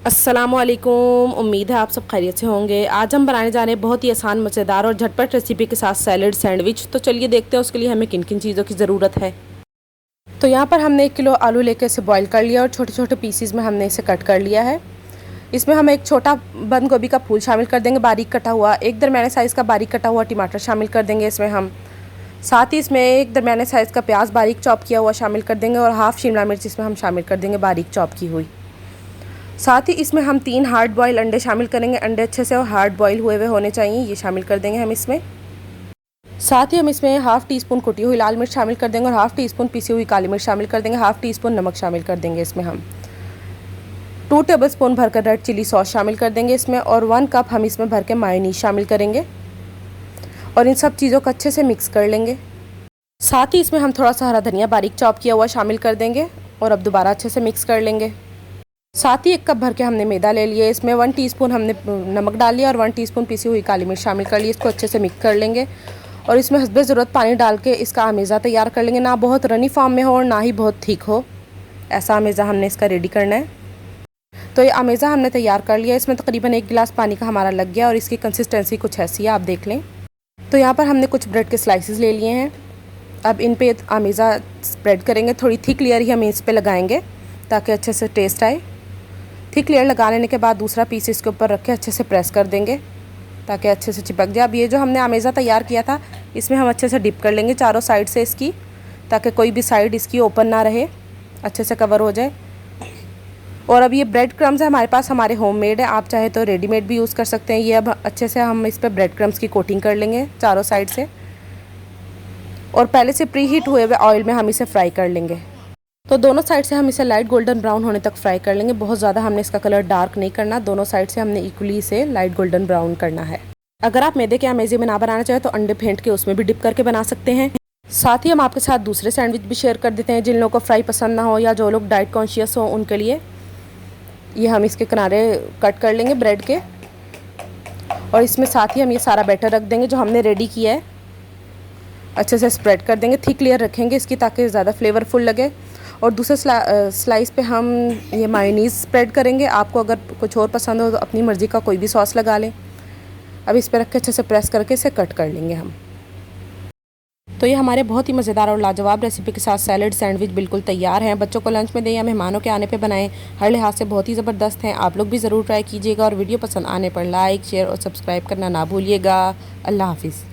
अस्सलामुअलैकुम। उम्मीद है आप सब खैरियत से होंगे। आज हम बनाने जा रहे हैं बहुत ही आसान, मज़ेदार और झटपट रेसिपी के साथ सैलड सैंडविच। तो चलिए देखते हैं उसके लिए हमें किन किन चीज़ों की ज़रूरत है। तो यहाँ पर हमने 1 किलो आलू लेकर इसे बॉईल कर लिया और छोटे छोटे पीसीज में हमने इसे कट कर लिया है। इसमें हम एक छोटा बंद गोभी का फूल शामिल कर देंगे बारीक कटा हुआ, एक दरमियाने साइज़ का बारीक कटा हुआ टमाटर शामिल कर देंगे इसमें हम। साथ ही इसमें एक दरमियाने साइज़ का प्याज बारीक चॉप किया हुआ शामिल कर देंगे और हाफ़ शिमला मिर्च इसमें हम शामिल कर देंगे बारीक चॉप की हुई। साथ ही इसमें हम 3 हार्ड बॉयल अंडे शामिल करेंगे। अंडे अच्छे से और हार्ड बॉयल हुए होने चाहिए, ये शामिल कर देंगे हम इसमें। साथ ही हम इसमें हाफ़ टी स्पून कुटी हुई लाल मिर्च शामिल कर देंगे और हाफ़ टी स्पून पिसी हुई काली मिर्च शामिल कर देंगे। हाफ़ टी स्पून नमक शामिल कर देंगे इसमें हम। 2 टेबल स्पून भरकर रेड चिली सॉस शामिल कर देंगे इसमें और 1 कप हम इसमें भर के मायोनीज शामिल करेंगे और इन सब चीज़ों को अच्छे से मिक्स कर लेंगे। साथ ही इसमें हम थोड़ा सा हरा धनिया बारीक चॉप किया हुआ शामिल कर देंगे और अब दोबारा अच्छे से मिक्स कर लेंगे। साथ ही 1 कप भर के हमने मैदा ले लिया, इसमें 1 टीस्पून हमने नमक डाल लिया और 1 टीस्पून पिसी हुई काली मिर्च शामिल कर ली। इसको अच्छे से मिक्स कर लेंगे और इसमें हस्बे ज़रूरत पानी डाल के इसका अमेज़ा तैयार कर लेंगे। ना बहुत रनी फॉर्म में हो और ना ही बहुत थिक हो, ऐसा अमेज़ा हमने इसका रेडी करना है। तो ये अमेज़ा हमने तैयार कर लिया। इसमें तकरीबन 1 गिलास पानी का हमारा लग गया और इसकी कंसिस्टेंसी कुछ ऐसी है, आप देख लें। तो यहाँ पर हमने कुछ ब्रेड के स्लाइसेस ले लिए हैं। अब इन पे अमेज़ा स्प्रेड करेंगे, थोड़ी थिक लेयर ही हम इस पे लगाएंगे ताकि अच्छे से टेस्ट आए। थिक लेयर लगा लेने के बाद दूसरा पीस इसके ऊपर रख के अच्छे से प्रेस कर देंगे ताकि अच्छे से चिपक जाए। अब ये जो हमने अमेज़ा तैयार किया था इसमें हम अच्छे से डिप कर लेंगे चारों साइड से इसकी, ताकि कोई भी साइड इसकी ओपन ना रहे, अच्छे से कवर हो जाए। और अब ये ब्रेड क्रम्स है हमारे पास, हमारे होममेड है, आप चाहे तो रेडीमेड भी यूज़ कर सकते हैं। ये अब अच्छे से हम इस पर ब्रेड क्रम्स की कोटिंग कर लेंगे चारों साइड से और पहले से प्री हीट हुए हुए ऑयल में हम इसे फ्राई कर लेंगे। तो दोनों साइड से हम इसे लाइट गोल्डन ब्राउन होने तक फ्राई कर लेंगे। बहुत ज़्यादा हमने इसका कलर डार्क नहीं करना, दोनों साइड से हमने इक्वली इसे लाइट गोल्डन ब्राउन करना है। अगर आप मैदे के अमेज़े में ना बनाना चाहें तो अंडे फेंट के उसमें भी डिप करके बना सकते हैं। साथ ही हम आपके साथ दूसरे सैंडविच भी शेयर कर देते हैं जिन लोगों को फ्राई पसंद ना हो या जो लोग डाइट कॉन्शियस हो उनके लिए। ये हम इसके किनारे कट कर लेंगे ब्रेड के और इसमें साथ ही हम ये सारा बैटर रख देंगे जो हमने रेडी किया है। अच्छे से स्प्रेड कर देंगे, थिक लेयर रखेंगे इसकी ताकि ज़्यादा फ्लेवरफुल लगे। और दूसरे स्लाइस पे हम ये मायोनीज़ स्प्रेड करेंगे। आपको अगर कुछ और पसंद हो तो अपनी मर्ज़ी का कोई भी सॉस लगा लें। अब इस पर रख के अच्छे से प्रेस करके इसे कट कर लेंगे हम। तो ये हमारे बहुत ही मज़ेदार और लाजवाब रेसिपी के साथ सैलड सैंडविच बिल्कुल तैयार हैं। बच्चों को लंच में दें या मेहमानों के आने पे बनाएं, हर लिहाज से बहुत ही ज़बरदस्त हैं। आप लोग भी ज़रूर ट्राई कीजिएगा और वीडियो पसंद आने पर लाइक शेयर और सब्सक्राइब करना ना भूलिएगा। अल्लाह हाफिज़।